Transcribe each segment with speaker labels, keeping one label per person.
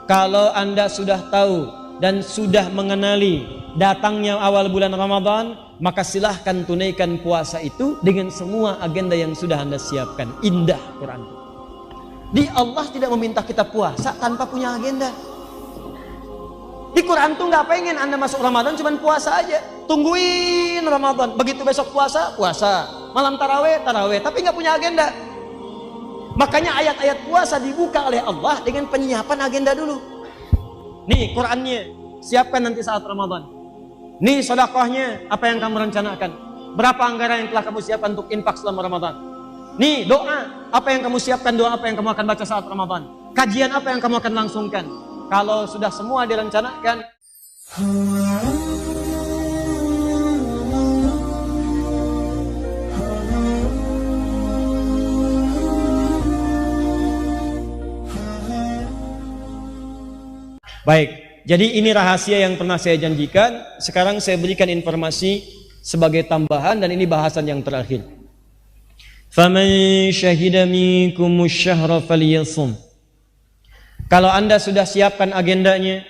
Speaker 1: Kalau Anda sudah tahu dan sudah mengenali datangnya awal bulan Ramadan, maka silahkan tunaikan puasa itu dengan semua agenda yang sudah Anda siapkan. Indah Quran. Di Allah tidak meminta kita puasa tanpa punya agenda. Di Quran tuh nggak pengen Anda masuk Ramadan cuman puasa aja. Tungguin Ramadan, begitu besok puasa, puasa. Malam taraweh, taraweh, tapi nggak punya agenda. Makanya ayat-ayat puasa dibuka oleh Allah dengan penyiapan agenda dulu. Nih Qurannya, siapkan nanti saat Ramadan. Nih sedekahnya, apa yang kamu rencanakan? Berapa anggaran yang telah kamu siapkan untuk infak selama Ramadan? Nih doa, apa yang kamu siapkan, doa apa yang kamu akan baca saat Ramadan? Kajian apa yang kamu akan langsungkan? Kalau sudah semua direncanakan, baik, jadi ini rahasia yang pernah saya janjikan. Sekarang saya berikan informasi sebagai tambahan dan ini bahasan yang terakhir. Faman syahida minkumus syahra falyasum. Kalau Anda sudah siapkan agendanya,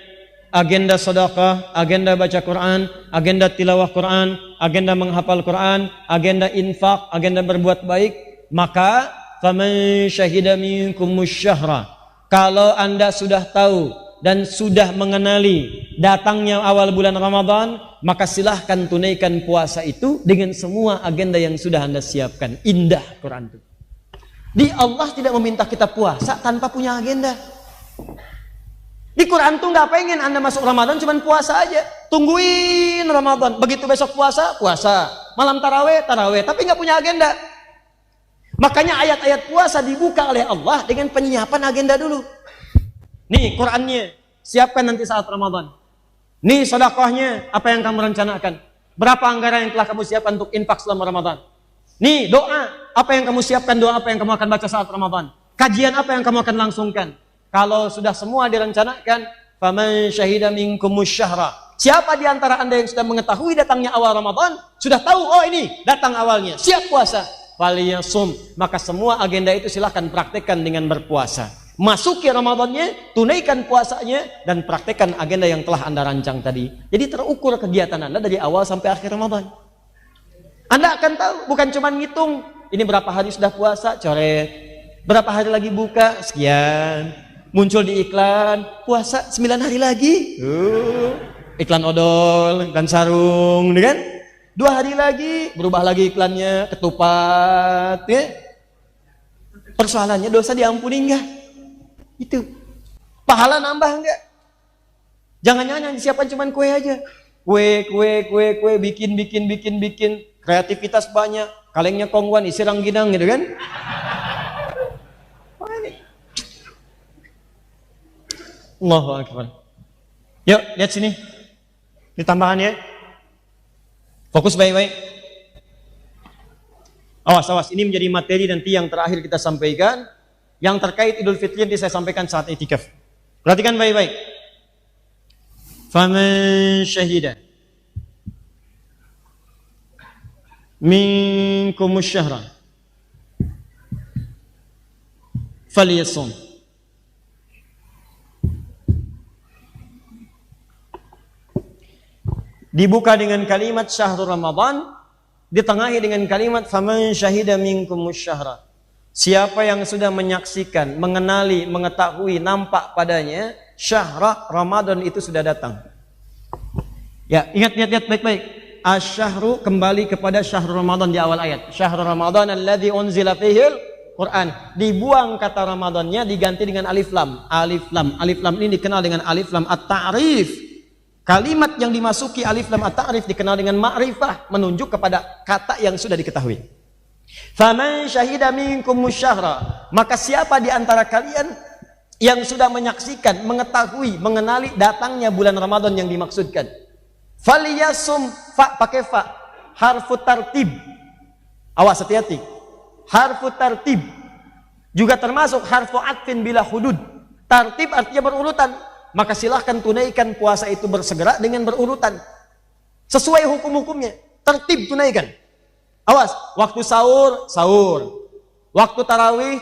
Speaker 1: agenda sedekah, agenda baca Quran, agenda tilawah Quran, agenda menghafal Quran, agenda infak, agenda berbuat baik, maka faman syahida minkumus syahra. Kalau Anda sudah tahu dan sudah mengenali datangnya awal bulan Ramadan, maka silahkan tunaikan puasa itu dengan semua agenda yang sudah Anda siapkan. Indah Quran itu. Di Allah tidak meminta kita puasa tanpa punya agenda. Di Quran tuh nggak pengen Anda masuk Ramadan cuman puasa aja. Tungguin Ramadan, begitu besok puasa, puasa. Malam taraweh, taraweh, tapi nggak punya agenda. Makanya ayat-ayat puasa dibuka oleh Allah dengan penyiapan agenda dulu. Nih Qurannya, siapkan nanti saat Ramadan. Nih sedekahnya, apa yang kamu rencanakan? Berapa anggaran yang telah kamu siapkan untuk infak selama Ramadan? Nih doa, apa yang kamu siapkan, doa apa yang kamu akan baca saat Ramadan? Kajian apa yang kamu akan langsungkan? Kalau sudah semua direncanakan, faman syahida minkumus syahra. Siapa di antara Anda yang sudah mengetahui datangnya awal Ramadan, sudah tahu, oh ini datang awalnya, siap puasa, falyasum. Maka semua agenda itu silahkan praktekkan dengan berpuasa. Masuki Ramadannya, tunaikan puasanya, dan praktekkan agenda yang telah Anda rancang tadi. Jadi terukur kegiatan Anda dari awal sampai akhir Ramadan. Anda akan tahu, bukan cuma ngitung, ini berapa hari sudah puasa, coret. Berapa hari lagi buka, sekian. Muncul di iklan, puasa 9 hari lagi. Iklan odol, iklan sarung, kan? 2 hari lagi, berubah lagi iklannya, ketupat, ya. Persoalannya dosa diampuni enggak? Itu. Pahala nambah enggak? Jangan-jangan yang disiapkan cuma kue aja. Kue, bikin. Kreativitas banyak, kalengnya kongguan, isi rangginang gitu kan? Allahu Akbar. Yuk, lihat sini. Ini tambahan ya. Fokus baik-baik. Awas. Ini menjadi materi nanti yang terakhir kita sampaikan. Yang terkait Idul Fitri nanti saya sampaikan saat itikaf. Perhatikan baik-baik. Faman syahida minkumus syahra falyasum. Dibuka dengan kalimat syahrul Ramadan, ditengahi dengan kalimat faman syahida minkumus syahra. Siapa yang sudah menyaksikan, mengenali, mengetahui, nampak padanya syahra Ramadan itu sudah datang. Ya, ingat baik-baik. Asy-syahru kembali kepada syahrul Ramadan di awal ayat. Syahrul Ramadan alladzi unzila fihil Quran. Dibuang kata Ramadannya, diganti dengan alif lam. Alif lam ini dikenal dengan alif lam at-ta'rif. Kalimat yang dimasuki alif lam at-ta'rif dikenal dengan ma'rifah, menunjuk kepada kata yang sudah diketahui. Faman syahida minkumus syahra. Maka siapa di antara kalian yang sudah menyaksikan, mengetahui, mengenali datangnya bulan Ramadan yang dimaksudkan. Falyasum, fa pakai fa. Harfu tartib. Awas, hati-hati. Harfu tartib juga termasuk harfu atfin bila hudud. Tartib artinya berurutan. Maka silahkan tunaikan puasa itu bersegera dengan berurutan sesuai hukum-hukumnya. Tertib tunaikan. Awas, waktu sahur, waktu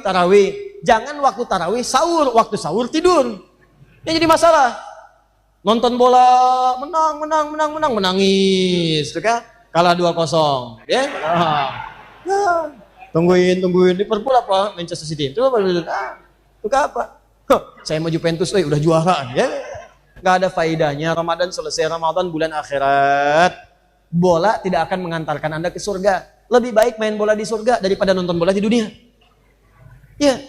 Speaker 1: tarawih. Jangan waktu tarawih sahur, waktu sahur tidur. Yang jadi masalah, nonton bola, menang, menangis, kan? Kalah 2-0, ya? Tungguin, Liverpool apa? Manchester City. Itu apa? Itu apa? Saya mau Juventus, udah juara, ya? Gak ada faedahnya. Ramadan selesai, Ramadan bulan akhirat. Bola tidak akan mengantarkan Anda ke surga. Lebih baik main bola di surga daripada nonton bola di dunia. Ya,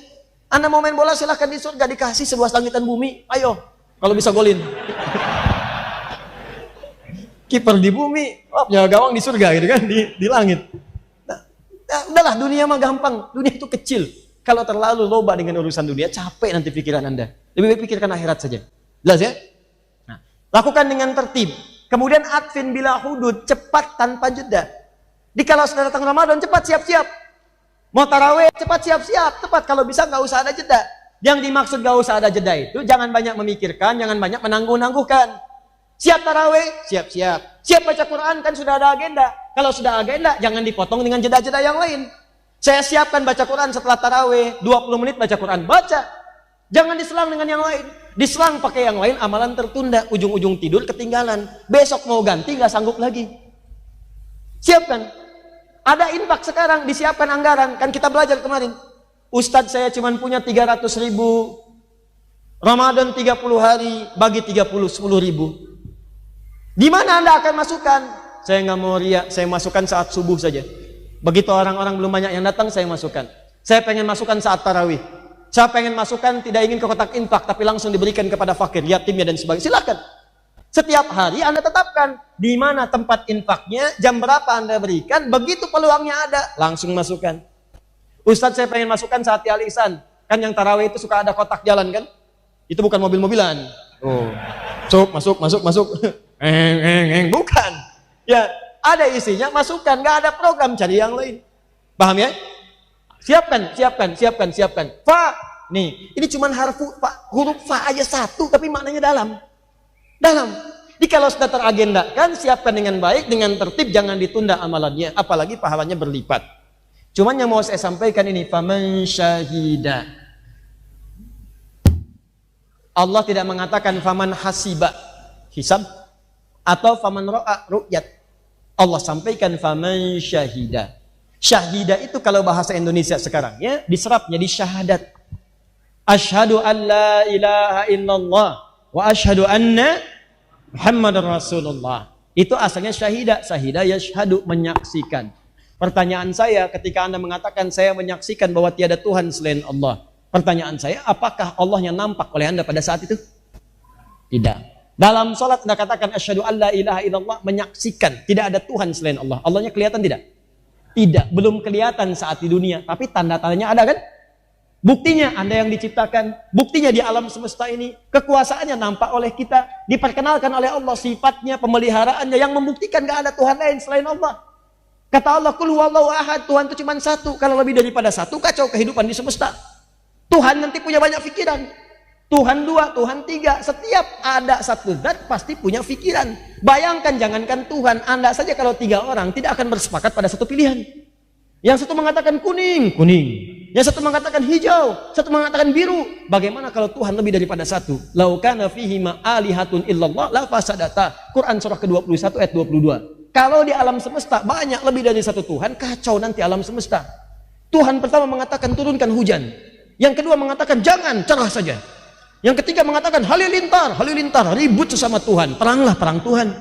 Speaker 1: Anda mau main bola silahkan di surga, dikasih seluas langit dan bumi. Ayo, kalau bisa golin. Kiper di bumi, ya gawang di surga gitu kan, di langit. Nah, udahlah, dunia mah gampang. Dunia itu kecil. Kalau terlalu loba dengan urusan dunia, capek nanti pikiran Anda. Lebih baik pikirkan akhirat saja. Jelas ya? Nah, lakukan dengan tertib. Kemudian atfin bila hudud, cepat tanpa jeda. Di kalau sudah datang Ramadan, cepat siap-siap. Mau tarawih, cepat siap-siap. Cepat, kalau bisa nggak usah ada jeda. Yang dimaksud nggak usah ada jeda itu, jangan banyak memikirkan, jangan banyak menangguh-nangguhkan. Siap tarawih, siap-siap. Siap baca Quran, kan sudah ada agenda. Kalau sudah agenda, jangan dipotong dengan jeda-jeda yang lain. Saya siapkan baca Quran setelah tarawih, 20 menit baca Quran, baca. Jangan diselang dengan yang lain. Diselang pakai yang lain, amalan tertunda. Ujung-ujung tidur ketinggalan. Besok mau ganti, nggak sanggup lagi. Siapkan. Ada infak sekarang, disiapkan anggaran. Kan kita belajar kemarin. Ustadz saya cuma punya 300.000. Ramadan 30 hari, bagi 30, 10.000. Di mana Anda akan masukkan? Saya nggak mau riak, saya masukkan saat subuh saja. Begitu orang-orang belum banyak yang datang, saya masukkan. Saya pengen masukkan saat tarawih. Saya pengen masukkan, tidak ingin ke kotak infak, tapi langsung diberikan kepada fakir, yatimnya dan sebagainya. Silakan. Setiap hari Anda tetapkan di mana tempat infaknya, jam berapa Anda berikan, begitu peluangnya ada, langsung masukkan. Ustadz saya pengen masukkan saat Al-Ihsan. Kan yang tarawih itu suka ada kotak jalan kan? Itu bukan mobil-mobilan. Oh. Masuk. Bukan. Ya, ada isinya, masukkan. Nggak ada program, cari yang lain. Paham ya? Siapkan. Fa. Nih, ini cuma huruf fa aja satu, tapi maknanya dalam. Jadi kalau sudah teragendakan, siapkan dengan baik, dengan tertib, jangan ditunda amalannya, apalagi pahalanya berlipat. Cuman yang mau saya sampaikan ini, faman syahida. Allah tidak mengatakan faman hasiba, hisab, atau faman ro'a, ru'yat. Allah sampaikan faman syahida. Syahida itu kalau bahasa Indonesia sekarang ya diserap jadi syahadat. Asyhadu an la ilaha illallah wa asyhadu anna Muhammadar Rasulullah. Itu asalnya syahida. Syahida yashhadu, menyaksikan. Pertanyaan saya ketika Anda mengatakan saya menyaksikan bahwa tiada Tuhan selain Allah. Pertanyaan saya, apakah Allahnya nampak oleh Anda pada saat itu? Tidak. Dalam sholat Anda katakan asyhadu an la ilaha illallah, menyaksikan tidak ada Tuhan selain Allah. Allahnya kelihatan tidak? Tidak, belum kelihatan saat di dunia, tapi tanda-tandanya ada kan? Buktinya Anda yang diciptakan, buktinya di alam semesta ini, kekuasaannya nampak oleh kita, diperkenalkan oleh Allah sifatnya, pemeliharaannya yang membuktikan gak ada Tuhan lain selain Allah. Kata Allah, qul huwallahu ahad, Tuhan itu cuma satu. Kalau lebih daripada satu, kacau kehidupan di semesta. Tuhan nanti punya banyak pikiran. Tuhan dua, Tuhan tiga. Setiap ada satu zat pasti punya pikiran. Bayangkan, jangankan Tuhan, Anda saja kalau 3 orang tidak akan bersepakat pada satu pilihan. Yang satu mengatakan kuning. Yang satu mengatakan hijau, satu mengatakan biru. Bagaimana kalau Tuhan lebih daripada satu? Lau kana fihi ma alihatun illallah la fasadata. Quran surah ke-21 ayat 22. Kalau di alam semesta banyak lebih dari satu Tuhan, kacau nanti alam semesta. Tuhan pertama mengatakan turunkan hujan. Yang kedua mengatakan jangan, cerah saja. Yang ketiga mengatakan halilintar, ribut sesama Tuhan, peranglah perang Tuhan.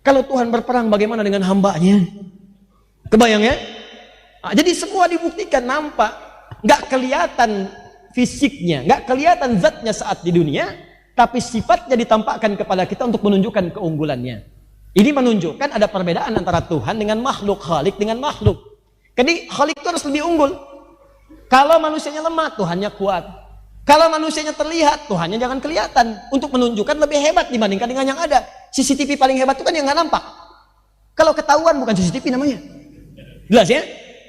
Speaker 1: Kalau Tuhan berperang, bagaimana dengan hambanya? Kebayang ya? Nah, jadi semua dibuktikan, nampak, nggak kelihatan fisiknya, nggak kelihatan zatnya saat di dunia, tapi sifatnya ditampakkan kepada kita untuk menunjukkan keunggulannya. Ini menunjukkan ada perbedaan antara Tuhan dengan makhluk, Khalik dengan makhluk. Jadi Khalik itu harus lebih unggul. Kalau manusianya lemah, Tuhannya kuat. Kalau manusianya terlihat, Tuhannya jangan kelihatan. Untuk menunjukkan lebih hebat dibandingkan dengan yang ada. CCTV paling hebat itu kan yang nggak nampak. Kalau ketahuan bukan CCTV namanya. Jelas ya?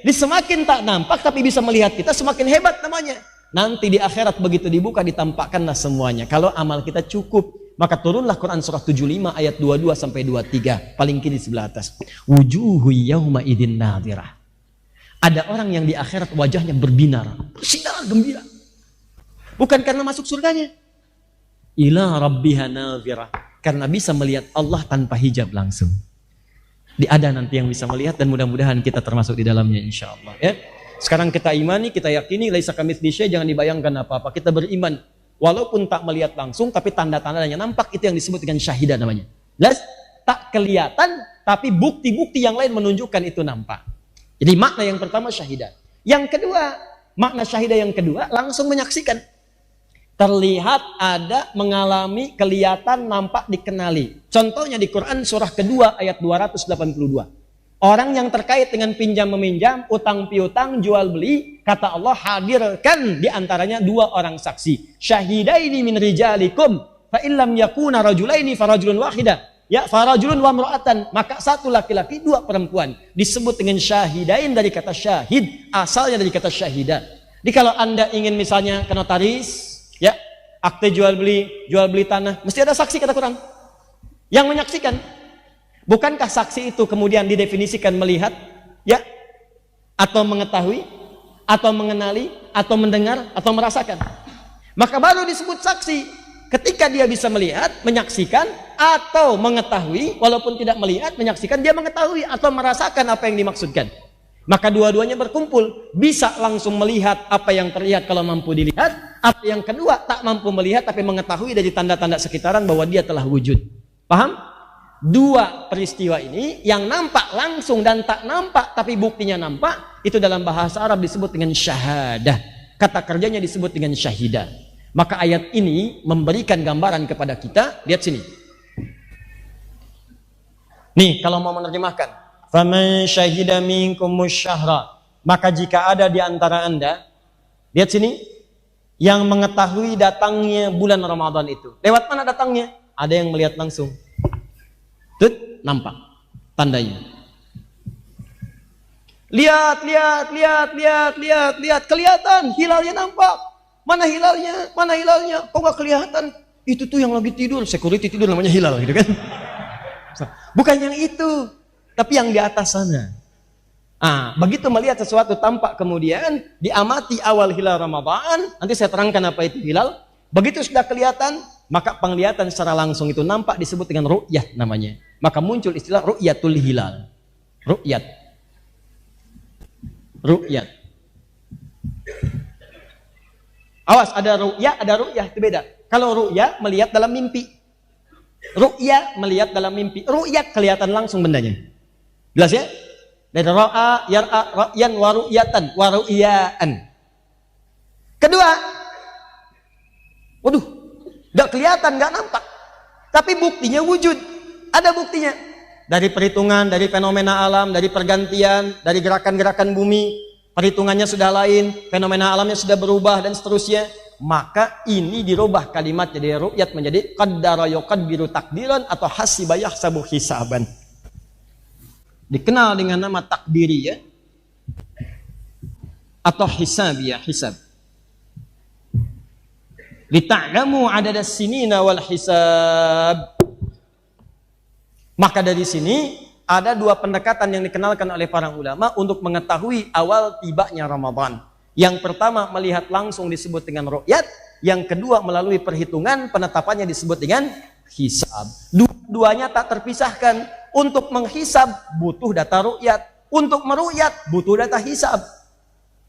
Speaker 1: Di semakin tak nampak tapi bisa melihat kita, semakin hebat namanya. Nanti di akhirat begitu dibuka, ditampakkanlah semuanya. Kalau amal kita cukup, maka turunlah Quran surah 75 ayat 22 sampai 23. Paling kiri sebelah atas. Wujuhu yawma idin nadhirah. Ada orang yang di akhirat wajahnya berbinar, bersinar gembira. Bukan karena masuk surganya. ila rabbiha nadhirah. Karena bisa melihat Allah tanpa hijab langsung. Ada nanti yang bisa melihat dan mudah-mudahan kita termasuk di dalamnya insyaallah ya. Sekarang kita imani, kita yakini laisa kamitsli syai', jangan dibayangkan apa-apa. Kita beriman walaupun tak melihat langsung tapi tanda-tandanya nampak, itu yang disebut dengan syahidah namanya. Jelas? Tak kelihatan tapi bukti-bukti yang lain menunjukkan itu nampak. Jadi makna yang pertama syahidah. Yang kedua, makna syahidah yang kedua langsung menyaksikan. Terlihat, ada, mengalami, kelihatan, nampak, dikenali. Contohnya di Quran surah kedua ayat 282. Orang yang terkait dengan pinjam meminjam, utang piutang, jual beli, kata Allah hadirkan di antaranya dua orang saksi. Syahidaini min rijalikum fa illam yakuna rajulaini farajulun wahida. Ya, farajulun wa imra'atan, maka satu laki-laki, dua perempuan. Disebut dengan syahidain dari kata syahid, asalnya dari kata syahidah. Jadi kalau Anda ingin misalnya ke notaris, ya, akte jual beli tanah, mesti ada saksi kata Quran yang menyaksikan. Bukankah saksi itu kemudian didefinisikan melihat, ya, atau mengetahui, atau mengenali, atau mendengar, atau merasakan? Maka baru disebut saksi ketika dia bisa melihat, menyaksikan, atau mengetahui, walaupun tidak melihat, menyaksikan, dia mengetahui atau merasakan apa yang dimaksudkan. Maka dua-duanya berkumpul, bisa langsung melihat apa yang terlihat kalau mampu dilihat, atau yang kedua tak mampu melihat tapi mengetahui dari tanda-tanda sekitaran bahwa dia telah wujud. Paham? Dua peristiwa ini yang nampak langsung dan tak nampak tapi buktinya nampak, itu dalam bahasa Arab disebut dengan syahadah. Kata kerjanya disebut dengan syahidah. Maka ayat ini memberikan gambaran kepada kita. Lihat sini. Nih, kalau mau menerjemahkan, faman syahida minkumus syahra, maka jika ada di antara Anda, lihat sini, yang mengetahui datangnya bulan Ramadan itu. Lewat mana datangnya? Ada yang melihat langsung. Tut, nampak tandanya. Lihat, kelihatan, hilalnya nampak. Mana hilalnya? Mana hilalnya? Kok gak kelihatan? Itu tuh yang lagi tidur, security tidur namanya hilal gitu kan. Bukan yang itu, tapi yang di atas sana. Begitu melihat sesuatu tampak kemudian diamati awal hilal Ramadan, nanti saya terangkan apa itu hilal. Begitu sudah kelihatan, maka penglihatan secara langsung itu nampak disebut dengan ru'yah namanya. Maka muncul istilah ru'yatul hilal. Ru'yat. Awas, ada ru'yah itu beda. Kalau ru'yah melihat dalam mimpi. Ru'yah melihat dalam mimpi. Ru'yat kelihatan langsung bendanya. Jelas ya? Dari ra'a, yar'a, ra'yan, wa ru'yatan, wa ru'yaan. Kedua, waduh, gak kelihatan, gak nampak. Tapi buktinya wujud. Ada buktinya. Dari perhitungan, dari fenomena alam, dari pergantian, dari gerakan-gerakan bumi. Perhitungannya sudah lain, fenomena alamnya sudah berubah, dan seterusnya. Maka ini dirubah kalimat jadi ru'yat menjadi qaddara yuqaddiru takdiran atau hasiba yahsabu hisaban. Dikenal dengan nama takdiriyah atau hisabiyah, hisab. Lita'lamu adadas sinina wal hisab. Maka dari sini ada dua pendekatan yang dikenalkan oleh para ulama untuk mengetahui awal tibanya Ramadan. Yang pertama melihat langsung disebut dengan ru'yat, yang kedua melalui perhitungan penetapannya disebut dengan hisab. Dua-duanya tak terpisahkan. Untuk menghisab butuh data ru'yat, untuk meru'yat butuh data hisab.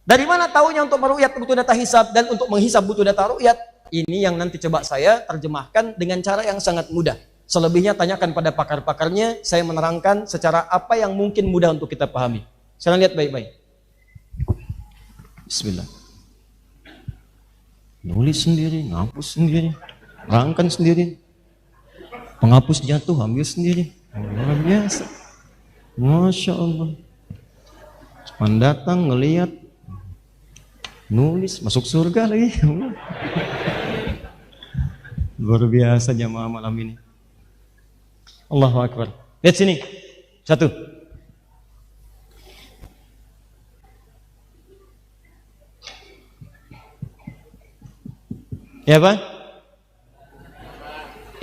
Speaker 1: Dari mana taunya untuk meru'yat butuh data hisab dan untuk menghisab butuh data ru'yat? Ini yang nanti coba saya terjemahkan dengan cara yang sangat mudah. Selebihnya tanyakan pada pakar-pakarnya, saya menerangkan secara apa yang mungkin mudah untuk kita pahami. Sekarang lihat baik-baik. Bismillah. Nulis sendiri, ngapus sendiri, rangkan sendiri. Penghapus jatuh, ambil sendiri. Luar biasa. Masya Allah. Cuman datang, ngelihat, nulis, masuk surga lagi. Luar biasa jamaah malam ini. Allahu Akbar. Lihat sini. Satu. Ya apa?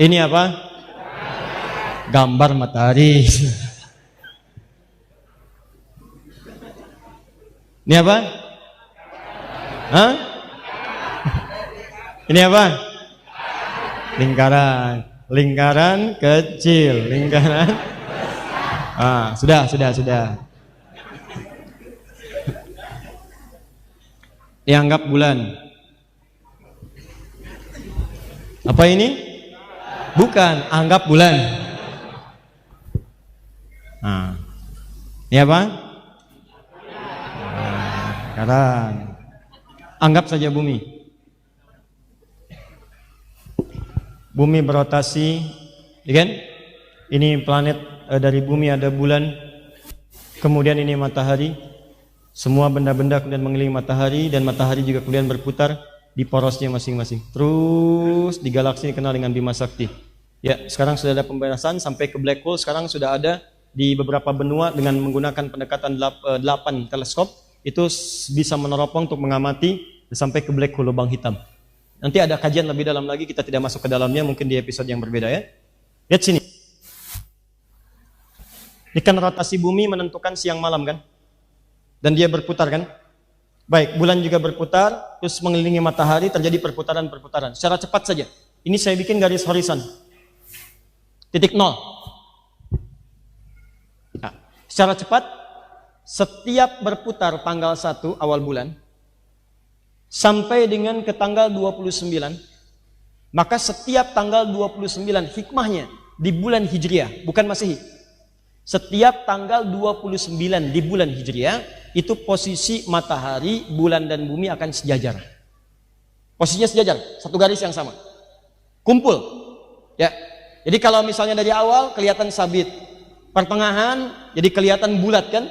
Speaker 1: Ini apa? Gambar matahari. Ini apa? Hah? Ini apa? Lingkaran. Lingkaran kecil. Lingkaran. Sudah. Dianggap bulan. Apa ini? Bukan, anggap bulan. Ini apa? Lingkaran. Anggap saja bumi. Bumi berotasi, ya kan? Ini planet dari bumi ada bulan, kemudian ini matahari. Semua benda-benda kemudian mengelilingi matahari dan matahari juga kemudian berputar di porosnya masing-masing. Terus di galaksi ini kenal dengan Bima Sakti. Ya, sekarang sudah ada pembahasan sampai ke black hole. Sekarang sudah ada di beberapa benua dengan menggunakan pendekatan 8 teleskop itu bisa meneropong untuk mengamati sampai ke black hole, lubang hitam. Nanti ada kajian lebih dalam lagi, kita tidak masuk ke dalamnya, mungkin di episode yang berbeda ya. Lihat sini. Ini kan rotasi bumi menentukan siang malam kan? Dan dia berputar kan? Baik, bulan juga berputar, terus mengelilingi matahari, terjadi perputaran-perputaran. Secara cepat saja. Ini saya bikin garis horizon. Titik nol. Nah, secara cepat, setiap berputar tanggal 1 awal bulan, sampai dengan ke tanggal 29, maka setiap tanggal 29 hikmahnya di bulan Hijriah, bukan Masehi. Setiap tanggal 29 di bulan Hijriah, itu posisi matahari, bulan dan bumi akan sejajar. Posisinya sejajar, satu garis yang sama. Kumpul. Ya. Jadi kalau misalnya dari awal kelihatan sabit, pertengahan jadi kelihatan bulat kan?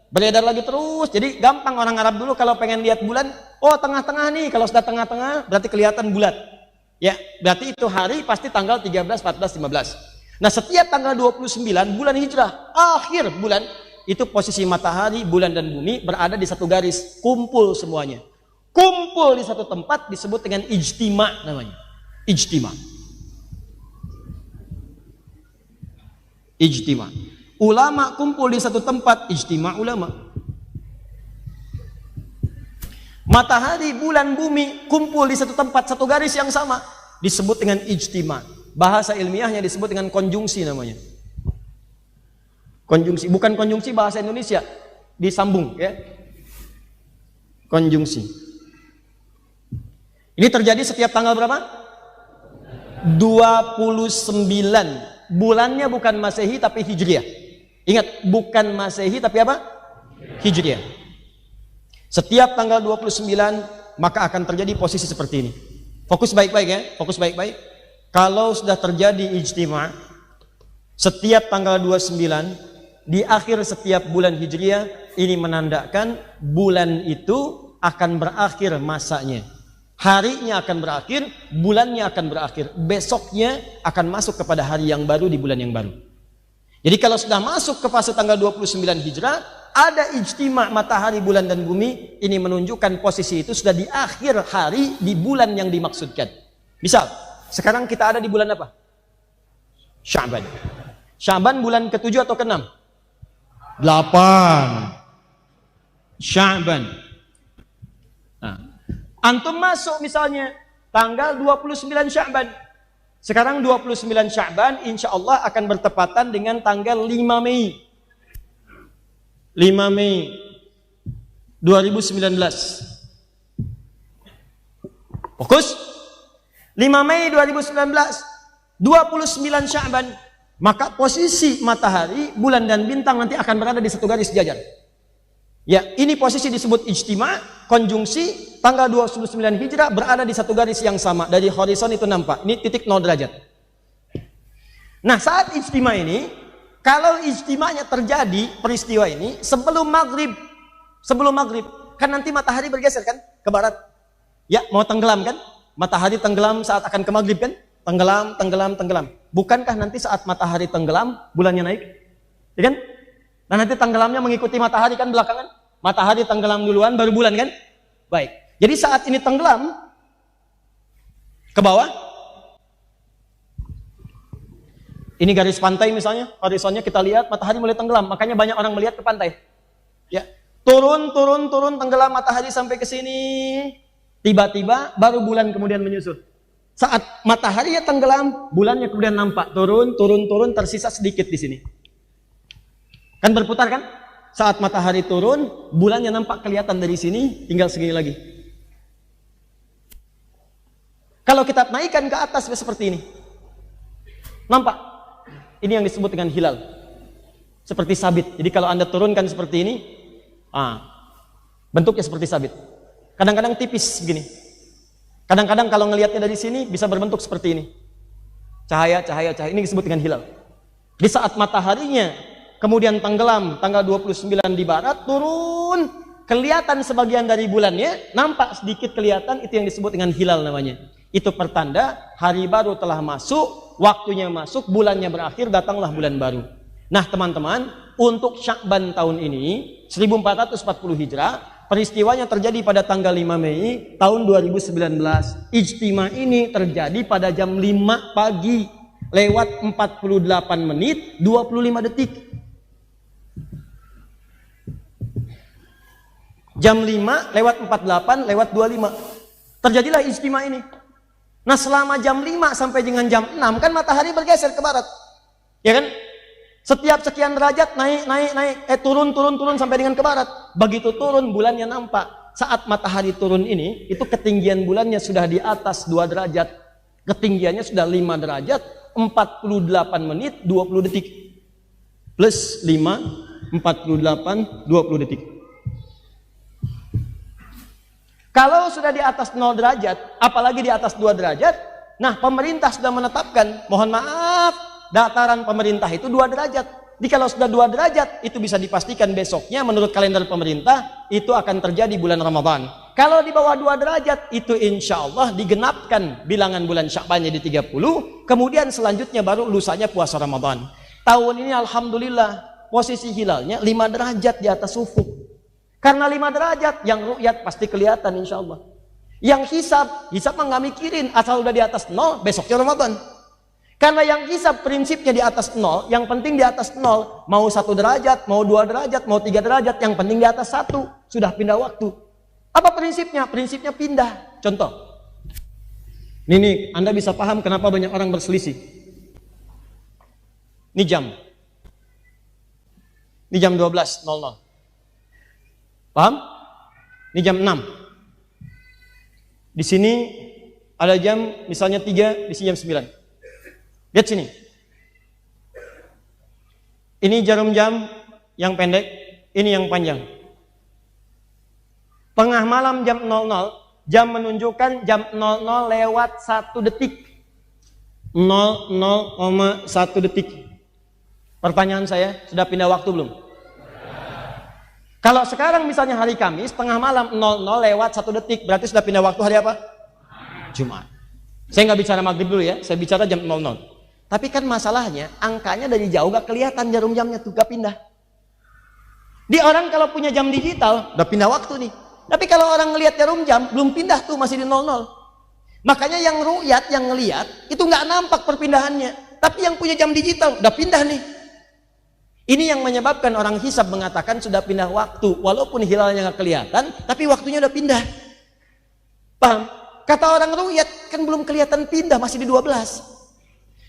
Speaker 1: Beredar lagi terus. Jadi gampang orang Arab dulu kalau pengen lihat bulan, oh tengah-tengah nih. Kalau sudah tengah-tengah berarti kelihatan bulat. Ya, berarti itu hari pasti tanggal 13, 14, 15. Nah, setiap tanggal 29 bulan Hijrah, akhir bulan, itu posisi matahari, bulan dan bumi berada di satu garis, kumpul semuanya. Kumpul di satu tempat disebut dengan ijtima namanya. Ijtima. Ijtima. Ulama kumpul di satu tempat, ijtima ulama. Matahari, bulan, bumi kumpul di satu tempat, satu garis yang sama, disebut dengan ijtima. Bahasa ilmiahnya disebut dengan konjungsi namanya. Konjungsi, bukan konjungsi bahasa Indonesia, disambung ya. Konjungsi. Ini terjadi setiap tanggal berapa? 29. Bulannya bukan Masehi tapi Hijriah. Ingat, bukan Masehi tapi apa? Hijriah. Setiap tanggal 29 maka akan terjadi posisi seperti ini. Fokus baik-baik ya, fokus baik-baik. Kalau sudah terjadi ijtima setiap tanggal 29 di akhir setiap bulan Hijriah, ini menandakan bulan itu akan berakhir masanya. Harinya akan berakhir, bulannya akan berakhir. Besoknya akan masuk kepada hari yang baru di bulan yang baru. Jadi kalau sudah masuk ke fase tanggal 29 Hijrah, ada ijtima matahari, bulan dan bumi, ini menunjukkan posisi itu sudah di akhir hari di bulan yang dimaksudkan. Misal, sekarang kita ada di bulan apa? Sya'ban. Sya'ban bulan ke-7 atau ke-6? 8. Sya'ban. Nah, antum masuk misalnya tanggal 29 Sya'ban. Sekarang 29 Sya'ban insya Allah akan bertepatan dengan tanggal 5 Mei. 5 Mei 2019. Fokus. 5 Mei 2019, 29 Sya'ban, maka posisi matahari, bulan dan bintang nanti akan berada di satu garis sejajar. Ya, ini posisi disebut ijtima, konjungsi, tanggal 29 Hijrah berada di satu garis yang sama. Dari horizon itu nampak, ini titik 0 derajat. Nah, saat ijtima ini, kalau ijtimanya terjadi, peristiwa ini, sebelum maghrib, kan nanti matahari bergeser kan, ke barat. Ya, mau tenggelam kan? Matahari tenggelam saat akan ke maghrib kan? Tenggelam. Bukankah nanti saat matahari tenggelam, bulannya naik? Ya kan? Nah nanti tenggelamnya mengikuti matahari kan belakangan? Matahari tenggelam duluan, baru bulan kan? Baik. Jadi saat ini tenggelam, ke bawah. Ini garis pantai misalnya, horizonnya kita lihat, matahari mulai tenggelam. Makanya banyak orang melihat ke pantai. Ya, turun, tenggelam matahari sampai ke sini. Tiba-tiba baru bulan kemudian menyusul. Saat mataharinya tenggelam, bulannya kemudian nampak turun, tersisa sedikit di sini. Kan berputar kan? Saat matahari turun, bulannya nampak kelihatan dari sini, tinggal segini lagi. Kalau kita naikkan ke atas seperti ini, nampak? Ini yang disebut dengan hilal. Seperti sabit. Jadi kalau Anda turunkan seperti ini, bentuknya seperti sabit. Kadang-kadang tipis begini. Kadang-kadang kalau ngelihatnya dari sini bisa berbentuk seperti ini. Cahaya. Ini disebut dengan hilal. Di saat mataharinya kemudian tenggelam tanggal 29 di barat, turun, kelihatan sebagian dari bulannya, nampak sedikit kelihatan, itu yang disebut dengan hilal namanya. Itu pertanda hari baru telah masuk, waktunya masuk, bulannya berakhir, datanglah bulan baru. Nah teman-teman, untuk Sya'ban tahun ini 1440 Hijrah, peristiwanya terjadi pada tanggal 5 Mei tahun 2019. Ijtima ini terjadi pada jam 5 pagi lewat 48 menit 25 detik. Jam 5 lewat 48 lewat 25. Terjadilah ijtima ini. Nah selama jam 5 sampai dengan jam 6 kan matahari bergeser ke barat. Ya kan? Setiap sekian derajat naik, turun sampai dengan ke barat. Begitu turun bulannya nampak. Saat matahari turun ini, itu ketinggian bulannya sudah di atas 2 derajat. Ketinggiannya sudah 5 derajat, 48 menit 20 detik. Plus 5, 48, 20 detik. Kalau sudah di atas 0 derajat, apalagi di atas 2 derajat, nah pemerintah sudah menetapkan, mohon maaf, dataran pemerintah itu 2 derajat. Jadi kalau sudah 2 derajat, itu bisa dipastikan besoknya menurut kalender pemerintah, itu akan terjadi bulan Ramadan. Kalau di bawah 2 derajat, itu insya Allah digenapkan bilangan bulan Sya'bannya di 30, kemudian selanjutnya baru lusanya puasa Ramadan. Tahun ini Alhamdulillah, posisi hilalnya 5 derajat di atas ufuk. Karena 5 derajat, yang ru'yat pasti kelihatan insya Allah. Yang hisab mah nggak mikirin, asal udah di atas 0, besoknya Ramadan. Karena yang hisab prinsipnya di atas 0, yang penting di atas 0, mau 1 derajat, mau 2 derajat, mau 3 derajat, yang penting di atas 1, sudah pindah waktu. Apa prinsipnya? Prinsipnya pindah. Contoh, ini Anda bisa paham kenapa banyak orang berselisih. Ini jam 12.00. Paham? Ini jam 6. Di sini ada jam misalnya 3, di sini jam 9. Lihat sini. Ini jarum jam yang pendek, ini yang panjang. Tengah malam jam 00, jam menunjukkan jam 00 lewat 1 detik. 00,1 detik. Pertanyaan saya, sudah pindah waktu belum? Kalau sekarang misalnya hari Kamis, tengah malam 00 lewat 1 detik, berarti sudah pindah waktu hari apa? Jumat. Saya nggak bicara maghrib dulu ya, saya bicara jam 00. Tapi kan masalahnya, angkanya dari jauh gak kelihatan jarum jamnya tuh, gak pindah. Di orang kalau punya jam digital, udah pindah waktu nih. Tapi kalau orang ngelihat jarum jam, belum pindah tuh, masih di 00. Makanya yang ru'yat, yang ngelihat, itu nggak nampak perpindahannya. Tapi yang punya jam digital, udah pindah nih. Ini yang menyebabkan orang hisab mengatakan sudah pindah waktu. Walaupun hilalnya nggak kelihatan, tapi waktunya udah pindah. Paham? Kata orang ru'yat, kan belum kelihatan pindah, masih di 12.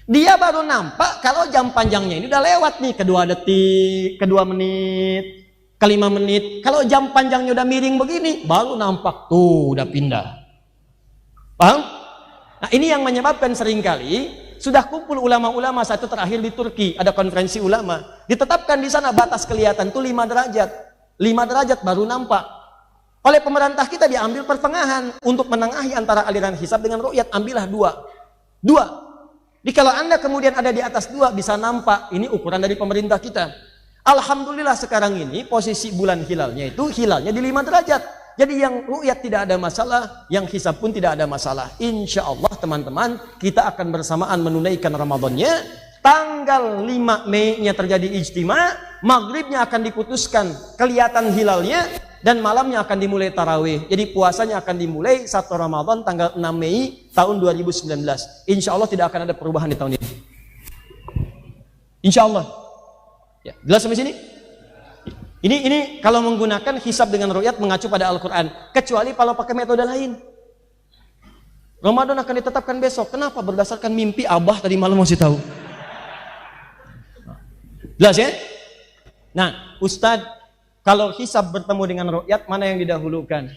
Speaker 1: Dia baru nampak kalau jam panjangnya ini udah lewat nih, ke 2 detik, ke 2 menit, ke 5 menit. Kalau jam panjangnya udah miring begini, baru nampak tuh udah pindah. Paham? Nah ini yang menyebabkan seringkali sudah kumpul ulama-ulama satu terakhir di Turki, ada konferensi ulama. Ditetapkan di sana batas kelihatan tuh 5 derajat. 5 derajat baru nampak. Oleh pemerintah kita diambil pertengahan untuk menengahi antara aliran hisab dengan ru'yat, ambillah 2. Jadi kalau Anda kemudian ada di atas 2 bisa nampak, ini ukuran dari pemerintah kita. Alhamdulillah sekarang ini posisi bulan hilalnya itu hilalnya di 5 derajat. Jadi yang ru'yat tidak ada masalah, yang hisab pun tidak ada masalah. Insya Allah teman-teman, kita akan bersamaan menunaikan Ramadannya. Tanggal 5 Mei-nya terjadi ijtima, maghribnya akan diputuskan kelihatan hilalnya, dan malamnya akan dimulai tarawih. Jadi puasanya akan dimulai 1 Ramadan tanggal 6 Mei tahun 2019. Insya Allah tidak akan ada perubahan di tahun ini. Insya Allah. Ya, jelas sampai sini? Ini kalau menggunakan hisab dengan ru'yat mengacu pada Al-Quran. Kecuali kalau pakai metode lain. Ramadan akan ditetapkan besok. Kenapa? Berdasarkan mimpi Abah tadi malam masih tahu. Jelas ya? Nah, Ustadz, kalau hisab bertemu dengan ru'yat, mana yang didahulukan?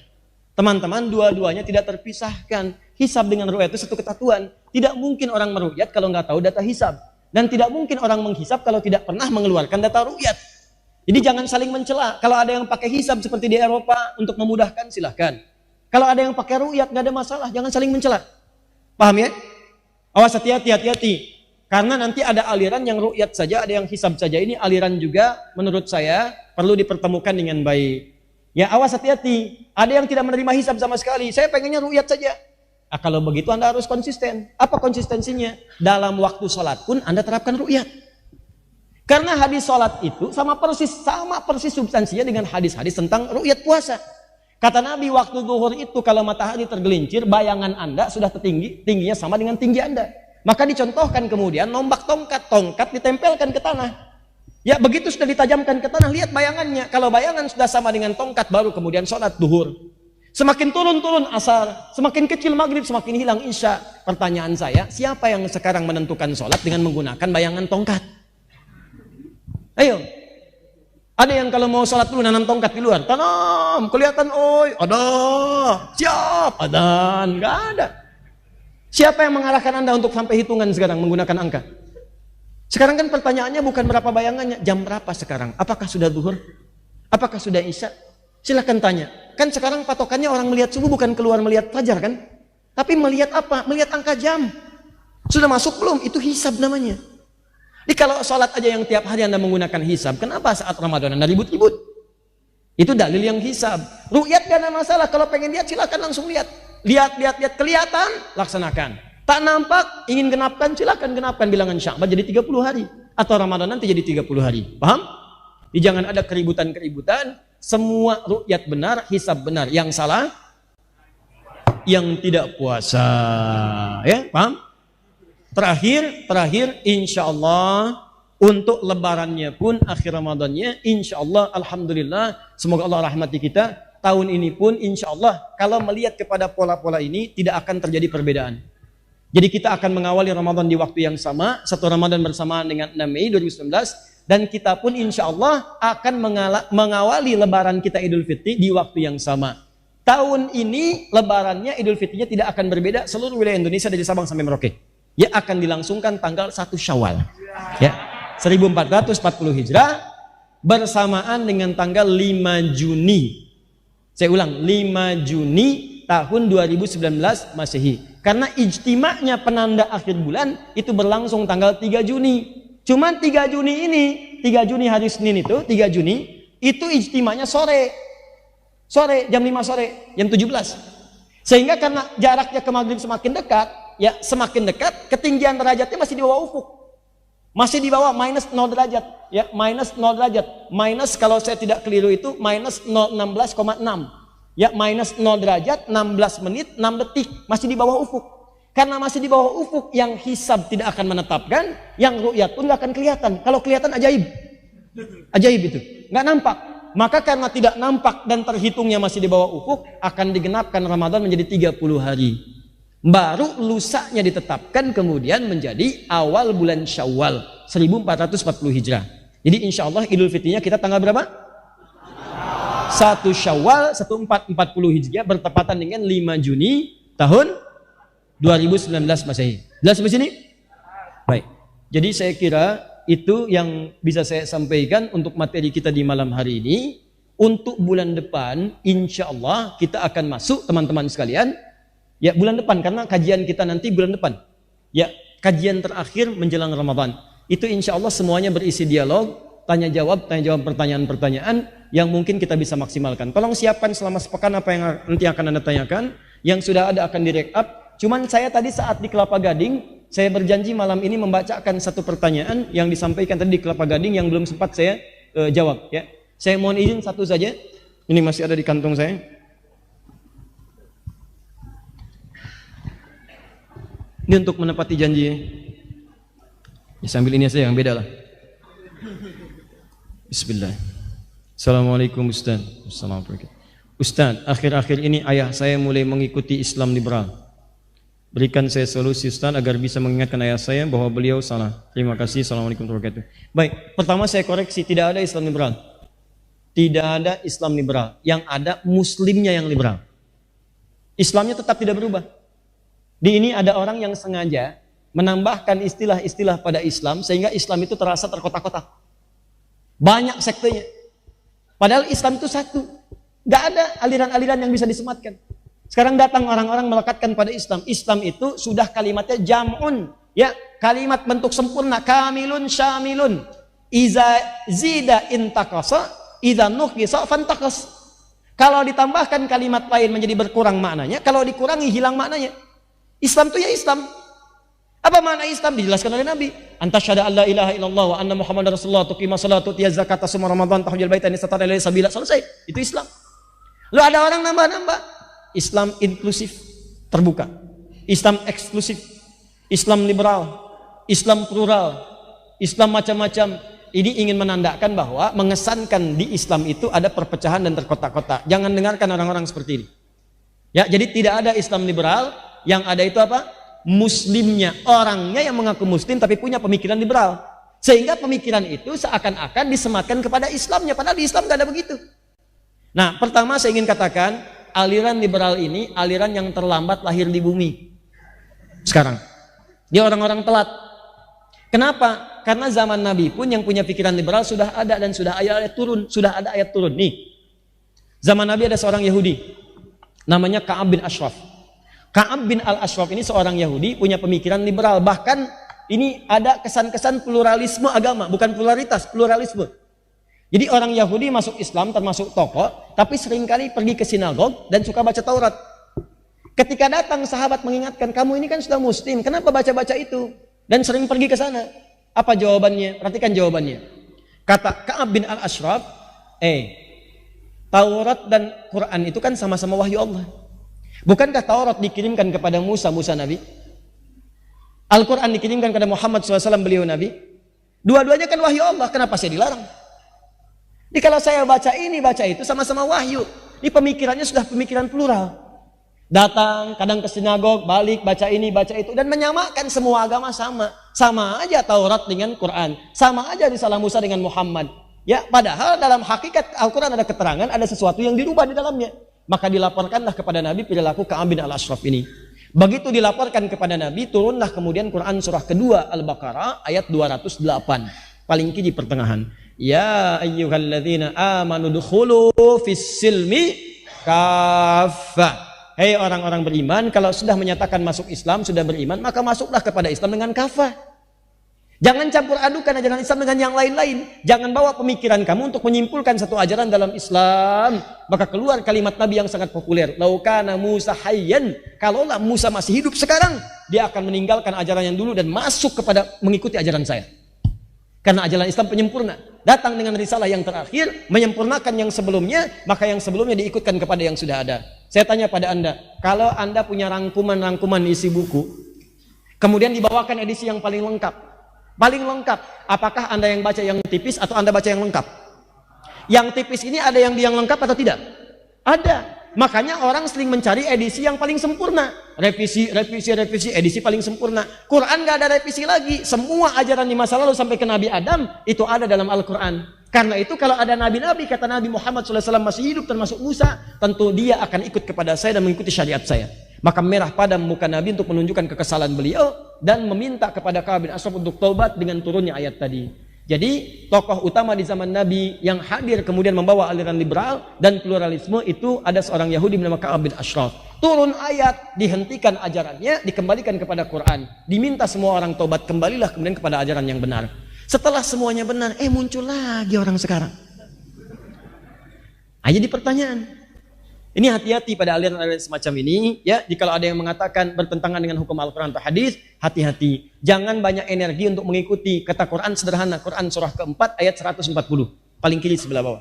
Speaker 1: Teman-teman, dua-duanya tidak terpisahkan. Hisab dengan ru'yat itu satu kesatuan. Tidak mungkin orang meru'yat kalau nggak tahu data hisab. Dan tidak mungkin orang menghisab kalau tidak pernah mengeluarkan data ru'yat. Jadi jangan saling mencela. Kalau ada yang pakai hisab seperti di Eropa untuk memudahkan, silahkan. Kalau ada yang pakai ru'yat, nggak ada masalah. Jangan saling mencela. Paham ya? Awas, hati-hati. Karena nanti ada aliran yang ru'yat saja, ada yang hisab saja. Ini aliran juga menurut saya perlu dipertemukan dengan baik. Ya, awas, hati-hati. Ada yang tidak menerima hisab sama sekali. Saya pengennya ru'yat saja. Nah, kalau begitu Anda harus konsisten. Apa konsistensinya? Dalam waktu sholat pun Anda terapkan ru'yat. Karena hadis sholat itu sama persis substansinya dengan hadis-hadis tentang ru'yat puasa. Kata Nabi, waktu zuhur itu kalau matahari tergelincir, bayangan Anda sudah tingginya sama dengan tinggi Anda. Maka dicontohkan kemudian nombak tongkat ditempelkan ke tanah. Ya, begitu sudah ditajamkan ke tanah, lihat bayangannya. Kalau bayangan sudah sama dengan tongkat, baru kemudian sholat duhur. Semakin turun asar, semakin kecil maghrib, semakin hilang isya. Pertanyaan saya, siapa yang sekarang menentukan sholat dengan menggunakan bayangan tongkat? Ayo. Ada yang kalau mau sholat dulu nanam tongkat di luar. Tanam, kelihatan, oi, ada, siap, ada, nggak ada. Siapa yang mengarahkan Anda untuk sampai hitungan sekarang menggunakan angka? Sekarang kan pertanyaannya bukan berapa bayangannya, jam berapa sekarang? Apakah sudah zuhur? Apakah sudah isya? Silahkan tanya. Kan sekarang patokannya orang melihat subuh bukan keluar melihat fajar kan? Tapi melihat apa? Melihat angka jam. Sudah masuk belum? Itu hisab namanya. Jadi kalau sholat aja yang tiap hari Anda menggunakan hisab, kenapa saat Ramadan Anda ribut-ribut? Itu dalil yang hisab. Ru'yat gak ada masalah. Kalau pengen lihat silakan langsung lihat. Lihat, kelihatan, laksanakan. Tak nampak, ingin genapkan, silakan genapkan bilangan Sya'ban jadi 30 hari. Atau Ramadan nanti jadi 30 hari. Paham? Jadi jangan ada keributan-keributan. Semua ru'yat benar, hisab benar. Yang salah, yang tidak puasa. Ya, paham? Terakhir, insya Allah, untuk lebarannya pun, akhir Ramadannya, insya Allah, alhamdulillah, semoga Allah rahmati kita. Tahun ini pun insya Allah kalau melihat kepada pola-pola ini tidak akan terjadi perbedaan. Jadi kita akan mengawali Ramadan di waktu yang sama, satu Ramadan bersamaan dengan 6 Mei 2019, dan kita pun insya Allah akan mengawali Lebaran kita Idul Fitri di waktu yang sama. Tahun ini Lebarannya Idul Fitrinya tidak akan berbeda seluruh wilayah Indonesia dari Sabang sampai Merauke. Ya, akan dilangsungkan tanggal 1 Syawal. Ya, 1440 Hijrah bersamaan dengan tanggal 5 Juni. Saya ulang, 5 Juni tahun 2019 Masehi. Karena ijtima'nya penanda akhir bulan itu berlangsung tanggal 3 Juni. Cuman 3 Juni ini, 3 Juni hari Senin itu, 3 Juni itu ijtima'nya sore. Sore, jam 5 sore, jam 17. Sehingga karena jaraknya ke maghrib semakin dekat, ya semakin dekat, ketinggian derajatnya masih di bawah ufuk. Masih di bawah minus 0 derajat, ya minus 0 derajat. Minus kalau saya tidak keliru itu minus 16,6. Ya minus 0 derajat, 16 menit, 6 detik. Masih di bawah ufuk. Karena masih di bawah ufuk, yang hisab tidak akan menetapkan, yang ru'yat pun gak akan kelihatan. Kalau kelihatan ajaib. Ajaib itu, gak nampak. Maka karena tidak nampak dan terhitungnya masih di bawah ufuk, akan digenapkan Ramadan menjadi 30 hari. Baru lusanya ditetapkan kemudian menjadi awal bulan Syawal 1440 Hijrah. Jadi insya Allah Idul Fitrinya kita tanggal berapa? 1 Syawal 1440 Hijriah bertepatan dengan 5 Juni tahun 2019 Masehi. Jelas sampai sini? Baik. Jadi saya kira itu yang bisa saya sampaikan untuk materi kita di malam hari ini. Untuk bulan depan insya Allah kita akan masuk teman-teman sekalian. Ya bulan depan, karena kajian kita nanti bulan depan. Ya kajian terakhir menjelang Ramadan. Itu insya Allah semuanya berisi dialog, tanya jawab pertanyaan-pertanyaan yang mungkin kita bisa maksimalkan. Tolong siapkan selama sepekan apa yang nanti akan Anda tanyakan. Yang sudah ada akan direkap. Cuman saya tadi saat di Kelapa Gading, saya berjanji malam ini membacakan satu pertanyaan yang disampaikan tadi di Kelapa Gading yang belum sempat saya jawab. Ya, saya mohon izin satu saja. Ini masih ada di kantong saya. Ini untuk menepati janji. Ya, sambil ini saja yang beda lah. Bismillah. Assalamualaikum Ustaz. Assalamualaikum. Ustaz, akhir-akhir ini ayah saya mulai mengikuti Islam liberal. Berikan saya solusi Ustaz agar bisa mengingatkan ayah saya bahwa beliau salah. Terima kasih. Assalamualaikum warahmatullahi wabarakatuh. Baik, pertama saya koreksi, tidak ada Islam liberal. Tidak ada Islam liberal. Yang ada muslimnya yang liberal. Islamnya tetap tidak berubah. Di ini ada orang yang sengaja menambahkan istilah-istilah pada Islam sehingga Islam itu terasa terkotak-kotak. Banyak sektenya. Padahal Islam itu satu. Gak ada aliran-aliran yang bisa disematkan. Sekarang datang orang-orang melekatkan pada Islam. Islam itu sudah kalimatnya jam'un. Ya, kalimat bentuk sempurna. Kamilun, syamilun. Iza zida intakasa, iza nuhkisa fantakas. Kalau ditambahkan kalimat lain menjadi berkurang maknanya. Kalau dikurangi hilang maknanya. Islam itu ya Islam. Apa makna Islam? Dijelaskan oleh Nabi. Antasyhadu alla ilaha illallah wa anna muhammadar rasulullah tuqima salatu tiyaz zakata summa ramadan tahujjal baita nisata ilaihi sabila. Selesai. Itu Islam. Lalu ada orang nambah-nambah. Islam inklusif, terbuka. Islam eksklusif. Islam liberal. Islam plural. Islam macam-macam. Ini ingin menandakan bahwa mengesankan di Islam itu ada perpecahan dan terkotak-kotak. Jangan dengarkan orang-orang seperti ini. Ya, jadi tidak ada Islam liberal. Yang ada itu apa? Muslimnya, orangnya yang mengaku muslim tapi punya pemikiran liberal. Sehingga pemikiran itu seakan-akan disematkan kepada Islamnya. Padahal di Islam gak ada begitu. Nah, pertama saya ingin katakan, aliran liberal ini aliran yang terlambat lahir di bumi. Sekarang. Dia orang-orang telat. Kenapa? Karena zaman Nabi pun yang punya pikiran liberal sudah ada dan sudah ayat turun. Sudah ada ayat turun. Nih. Zaman Nabi ada seorang Yahudi. Namanya Ka'ab bin Ashraf. Ka'ab bin al-Ashraf ini seorang Yahudi punya pemikiran liberal. Bahkan ini ada kesan-kesan pluralisme agama. Bukan pluralitas, pluralisme. Jadi orang Yahudi masuk Islam termasuk tokoh, tapi seringkali pergi ke sinagog dan suka baca Taurat. Ketika datang sahabat mengingatkan, kamu ini kan sudah muslim, kenapa baca-baca itu? Dan sering pergi ke sana. Apa jawabannya? Perhatikan jawabannya. Kata Ka'ab bin al-Ashraf, Taurat dan Quran itu kan sama-sama wahyu Allah. Bukankah Taurat dikirimkan kepada Musa Nabi? Al-Quran dikirimkan kepada Muhammad SAW, beliau Nabi. Dua-duanya kan wahyu Allah, kenapa saya dilarang? Jadi kalau saya baca ini, baca itu, sama-sama wahyu. Ini pemikirannya sudah pemikiran plural. Datang, kadang ke sinagog, balik, baca ini, baca itu. Dan menyamakan semua agama sama. Sama aja Taurat dengan Quran. Sama aja risalah Musa dengan Muhammad. Ya, padahal dalam hakikat Al-Quran ada keterangan, ada sesuatu yang dirubah di dalamnya. Maka dilaporkanlah kepada Nabi perilaku Ka'ab bin al-Ashraf ini. Begitu dilaporkan kepada Nabi, turunlah kemudian Quran surah kedua Al-Baqarah ayat 208. Paling kiri pertengahan. Ya ayyuhalladzina amanu dukhulu fis silmi kaffah. Hei orang-orang beriman, kalau sudah menyatakan masuk Islam, sudah beriman, maka masuklah kepada Islam dengan kafah. Jangan campur adukan ajaran Islam dengan yang lain-lain. Jangan bawa pemikiran kamu untuk menyimpulkan satu ajaran dalam Islam. Maka keluar kalimat Nabi yang sangat populer. Lau kana Musa hayyan. Kalaulah Musa masih hidup sekarang, dia akan meninggalkan ajaran yang dulu dan masuk kepada mengikuti ajaran saya. Karena ajaran Islam penyempurna. Datang dengan risalah yang terakhir, menyempurnakan yang sebelumnya, maka yang sebelumnya diikutkan kepada yang sudah ada. Saya tanya pada Anda, kalau Anda punya rangkuman-rangkuman isi buku, kemudian dibawakan edisi yang paling lengkap. Paling lengkap, apakah Anda yang baca yang tipis atau Anda baca yang lengkap? Yang tipis ini ada yang lengkap atau tidak? Ada. Makanya orang sering mencari edisi yang paling sempurna. Revisi, edisi paling sempurna. Quran gak ada revisi lagi. Semua ajaran di masa lalu sampai ke Nabi Adam, itu ada dalam Al-Quran. Karena itu kalau ada nabi-nabi, kata Nabi Muhammad SAW masih hidup termasuk Musa, tentu dia akan ikut kepada saya dan mengikuti syariat saya. Maka merah padam muka Nabi untuk menunjukkan kekesalan beliau dan meminta kepada Ka'ab bin Ashraf untuk taubat dengan turunnya ayat tadi. Jadi tokoh utama di zaman Nabi yang hadir kemudian membawa aliran liberal dan pluralisme itu ada seorang Yahudi bernama Ka'ab bin Ashraf. Turun ayat, dihentikan ajarannya, dikembalikan kepada Quran. Diminta semua orang taubat, kembalilah kemudian kepada ajaran yang benar. Setelah semuanya benar, muncul lagi orang sekarang. Jadi pertanyaan. Ini hati-hati pada aliran-aliran semacam ini, ya. Jika ada yang mengatakan bertentangan dengan hukum Al-Quran atau hadis, hati-hati. Jangan banyak energi untuk mengikuti kata Quran sederhana. Quran surah keempat ayat 140. Paling kiri sebelah bawah.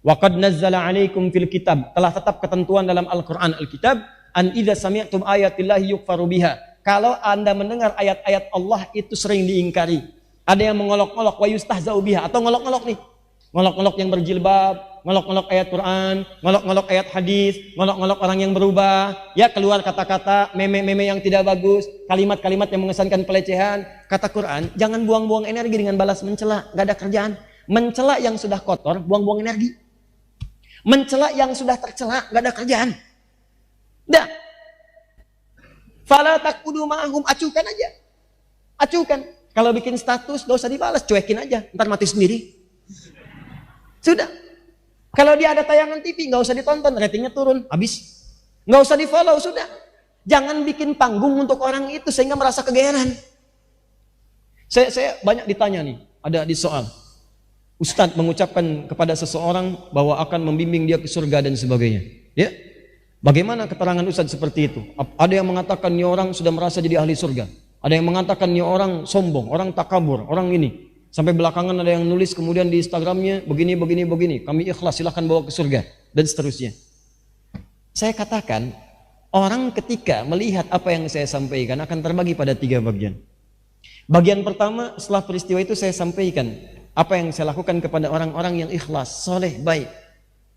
Speaker 1: Wa qad nazzala 'alaikum fil kitab. Telah tetap ketentuan dalam Al-Quran Al-Kitab an idza sami'tum ayatillahi yukfaru biha. Kalau Anda mendengar ayat-ayat Allah itu sering diingkari. Ada yang mengolok-olok wa yustahza'u biha atau ngolok-ngolok nih. Ngolok-ngolok yang berjilbab, ngolok-ngolok ayat Quran, ngolok-ngolok ayat hadis, ngolok-ngolok orang yang berubah, ya keluar kata-kata meme-meme yang tidak bagus, kalimat-kalimat yang mengesankan pelecehan. Kata Quran, jangan buang-buang energi dengan balas mencela, gak ada kerjaan. Mencela yang sudah kotor, buang-buang energi. Mencela yang sudah tercela, gak ada kerjaan. Dah. Fala taqudu ma'ahum, acuhkan aja. Acuhkan. Kalau bikin status gak usah dibalas, cuekin aja, ntar mati sendiri. Sudah. Kalau dia ada tayangan TV gak usah ditonton, ratingnya turun, habis. Gak usah di follow, sudah. Jangan bikin panggung untuk orang itu sehingga merasa kegeeran. Saya banyak ditanya nih, ada di soal. Ustadz mengucapkan kepada seseorang bahwa akan membimbing dia ke surga dan sebagainya. Ya, bagaimana keterangan Ustadz seperti itu? Ada yang mengatakan ini orang sudah merasa jadi ahli surga. Ada yang mengatakan ini orang sombong, orang takabur, orang ini. Sampai belakangan ada yang nulis kemudian di Instagramnya begini. Kami ikhlas, silahkan bawa ke surga dan seterusnya. Saya katakan orang ketika melihat apa yang saya sampaikan akan terbagi pada 3 bagian. Bagian pertama, setelah peristiwa itu saya sampaikan apa yang saya lakukan kepada orang-orang yang ikhlas, soleh, baik.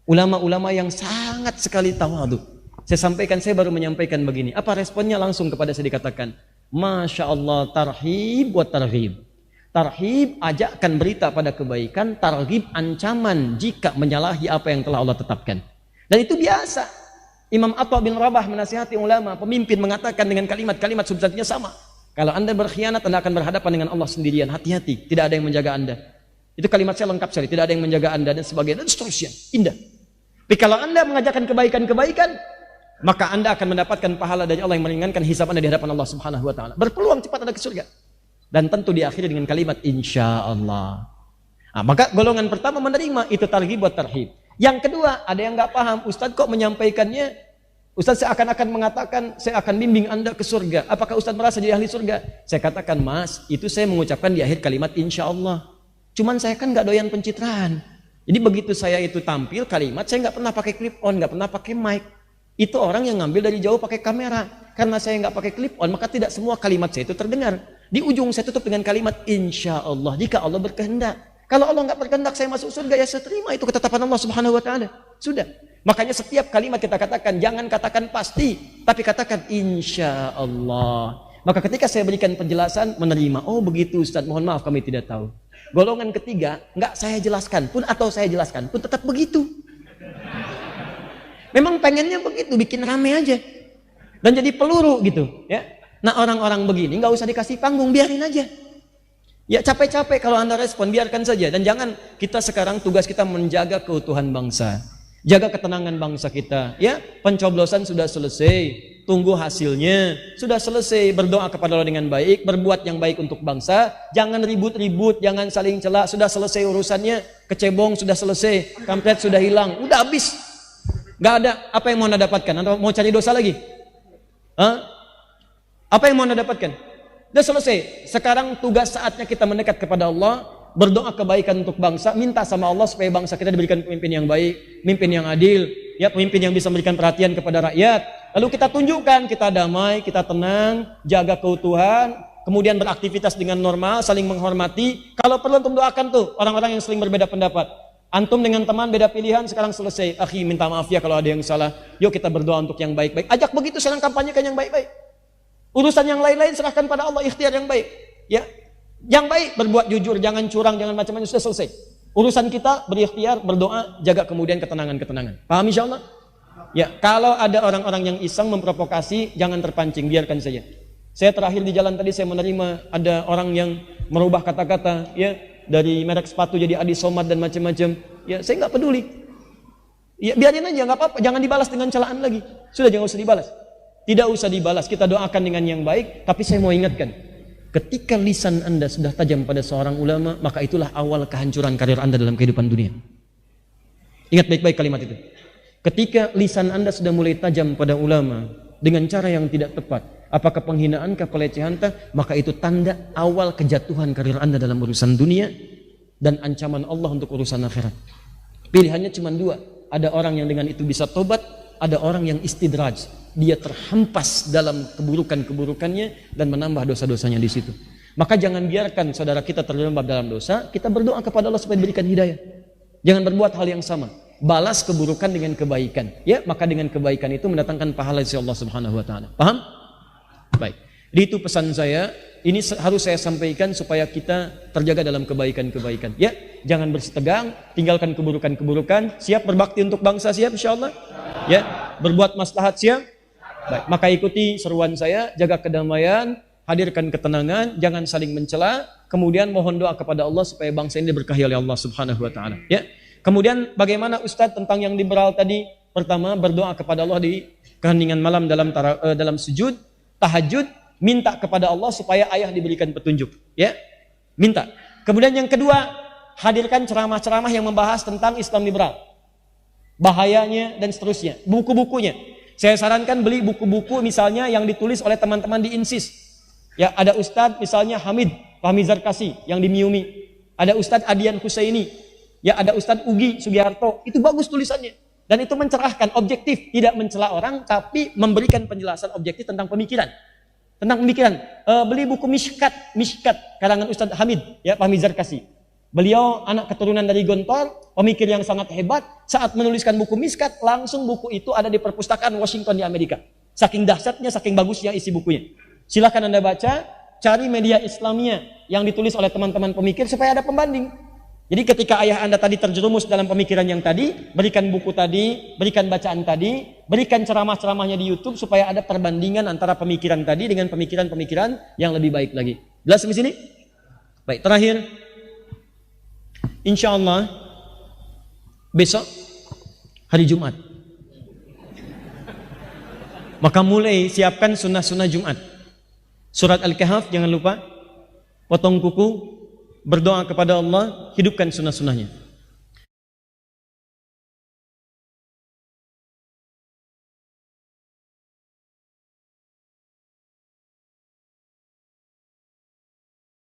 Speaker 1: Ulama-ulama yang sangat sekali tawadu. Saya sampaikan, saya baru menyampaikan begini. Apa responnya langsung kepada saya dikatakan, Masya Allah, tarhib wa targhib. Tarhib, ajakkan berita pada kebaikan. Targhib, ancaman jika menyalahi apa yang telah Allah tetapkan. Dan itu biasa. Imam Atha bin Rabah menasihati ulama, pemimpin mengatakan dengan kalimat-kalimat substansinya sama. Kalau anda berkhianat, anda akan berhadapan dengan Allah sendirian. Hati-hati, tidak ada yang menjaga anda. Itu kalimat saya lengkap sekali. Tidak ada yang menjaga anda dan sebagainya dan seterusnya. Indah. Tapi kalau anda mengajarkan kebaikan-kebaikan, maka anda akan mendapatkan pahala dari Allah yang meringankan hisab anda di hadapan Allah Subhanahu wa taala. Berpeluang cepat anda ke surga. Dan tentu diakhiri dengan kalimat insya Allah. Nah, maka golongan pertama menerima itu targhib buat tarhib. Yang kedua, ada yang nggak paham, Ustadz kok menyampaikannya, Ustadz seakan-akan mengatakan saya akan bimbing anda ke surga. Apakah Ustadz merasa jadi ahli surga? Saya katakan, Mas, itu saya mengucapkan di akhir kalimat insya Allah. Cuman saya kan nggak doyan pencitraan. Jadi begitu saya itu tampil kalimat, saya nggak pernah pakai clip on, nggak pernah pakai mic. Itu orang yang ngambil dari jauh pakai kamera. Karena saya nggak pakai clip on, maka tidak semua kalimat saya itu terdengar. Di ujung saya tutup dengan kalimat insya Allah, jika Allah berkehendak. Kalau Allah nggak berkehendak saya masuk surga, ya saya terima itu ketetapan Allah Subhanahu wa taala. Sudah. Makanya setiap kalimat kita katakan, jangan katakan pasti, tapi katakan insya Allah. Maka ketika saya berikan penjelasan, menerima. Oh begitu Ustaz, mohon maaf kami tidak tahu. Golongan ketiga, nggak saya jelaskan pun atau saya jelaskan pun tetap begitu. Memang pengennya begitu, bikin rame aja. Dan jadi peluru gitu, ya. Nah orang-orang begini nggak usah dikasih panggung, biarin aja. Ya capek-capek kalau anda respon, biarkan saja. Dan jangan, kita sekarang tugas kita menjaga keutuhan bangsa, jaga ketenangan bangsa kita. Ya, pencoblosan sudah selesai, tunggu hasilnya. Sudah selesai, berdoa kepada Allah dengan baik, berbuat yang baik untuk bangsa. Jangan ribut-ribut, jangan saling celak. Sudah selesai urusannya, kecebong sudah selesai, kampret sudah hilang, udah habis. Gak ada. Apa yang mau anda dapatkan? Anda mau cari dosa lagi? Hah? Apa yang mau anda dapatkan? Sudah selesai. Sekarang tugas saatnya kita mendekat kepada Allah, berdoa kebaikan untuk bangsa, minta sama Allah supaya bangsa kita diberikan pemimpin yang baik, pemimpin yang adil, ya, pemimpin yang bisa memberikan perhatian kepada rakyat. Lalu kita tunjukkan kita damai, kita tenang, jaga keutuhan, kemudian beraktivitas dengan normal, saling menghormati. Kalau perlu untuk doakan tuh orang-orang yang saling berbeda pendapat. Antum dengan teman beda pilihan, sekarang selesai. Akhi, minta maaf ya kalau ada yang salah. Yuk kita berdoa untuk yang baik-baik. Ajak begitu, sekarang kampanyekan yang baik-baik. Urusan yang lain-lain serahkan pada Allah, ikhtiar yang baik. Ya, yang baik berbuat jujur, jangan curang, jangan macam-macam, sudah selesai. Urusan kita berikhtiar, berdoa, jaga kemudian ketenangan-ketenangan. Paham insyaallah? Ya, kalau ada orang-orang yang iseng memprovokasi, jangan terpancing, biarkan saja. Saya terakhir di jalan tadi saya menerima ada orang yang merubah kata-kata, ya, dari merek sepatu jadi Adi Somad dan macam-macam. Ya, saya nggak peduli. Ya, biarin aja, nggak apa-apa, jangan dibalas dengan celaan lagi. Sudah, jangan usah dibalas. Tidak usah dibalas, kita doakan dengan yang baik. Tapi saya mau ingatkan, ketika lisan anda sudah tajam pada seorang ulama, maka itulah awal kehancuran karir anda dalam kehidupan dunia. Ingat baik-baik kalimat itu. Ketika lisan anda sudah mulai tajam pada ulama dengan cara yang tidak tepat, apakah penghinaan, pelecehan, maka itu tanda awal kejatuhan karir anda dalam urusan dunia dan ancaman Allah untuk urusan akhirat. Pilihannya cuma dua. Ada orang yang dengan itu bisa tobat, ada orang yang istidraj, dia terhempas dalam keburukan-keburukannya dan menambah dosa-dosanya di situ. Maka jangan biarkan saudara kita terjerembab dalam dosa, kita berdoa kepada Allah supaya diberikan hidayah. Jangan berbuat hal yang sama. balas keburukan dengan kebaikan. Ya, maka dengan kebaikan itu mendatangkan pahala dari Allah Subhanahu wa taala. Paham? Baik. Jadi itu pesan saya, ini harus saya sampaikan supaya kita terjaga dalam kebaikan-kebaikan. Ya, jangan bersitegang, tinggalkan keburukan-keburukan, siap berbakti untuk bangsa, siap insyaallah. Ya, berbuat maslahat, siap. Baik, maka ikuti seruan saya, jaga kedamaian, hadirkan ketenangan, jangan saling mencela, kemudian mohon doa kepada Allah supaya bangsa ini diberkahi oleh Allah Subhanahu wa taala. Ya. Kemudian bagaimana Ustadz tentang yang liberal tadi? Pertama, berdoa kepada Allah di keheningan malam dalam sujud, tahajud, minta kepada Allah supaya ayah diberikan petunjuk, ya. Minta. Kemudian yang kedua, hadirkan ceramah-ceramah yang membahas tentang Islam liberal. Bahayanya dan seterusnya. Buku-bukunya. Saya sarankan beli buku-buku misalnya yang ditulis oleh teman-teman di INSIS. Ya, ada Ustadz misalnya Fahmi Zarkasi yang di Miumi. Ada Ustadz Adian Husaini. Ya, ada Ustadz Ugi Sugiharto. Itu bagus tulisannya. Dan itu mencerahkan, objektif, tidak mencela orang, tapi memberikan penjelasan objektif tentang pemikiran. Tentang pemikiran. Beli buku Mishkat karangan Ustadz Hamid, ya, Fahmi Zarkasi. Beliau anak keturunan dari Gontor, pemikir yang sangat hebat. Saat menuliskan buku Mishkat, langsung buku itu ada di perpustakaan Washington di Amerika. Saking dahsyatnya, saking bagusnya isi bukunya. Silakan Anda baca, cari media Islamia yang ditulis oleh teman-teman pemikir supaya ada pembanding. Jadi ketika ayah Anda tadi terjerumus dalam pemikiran yang tadi, berikan buku tadi, berikan bacaan tadi, berikan ceramah-ceramahnya di YouTube supaya ada perbandingan antara pemikiran tadi dengan pemikiran-pemikiran yang lebih baik lagi. Jelas sampai sini? Baik, terakhir. Insya Allah besok hari Jumat. Maka mulai siapkan sunnah-sunnah Jumat. Surat Al-Kahf jangan lupa, potong kuku, berdoa kepada Allah, hidupkan sunnah-sunnahnya.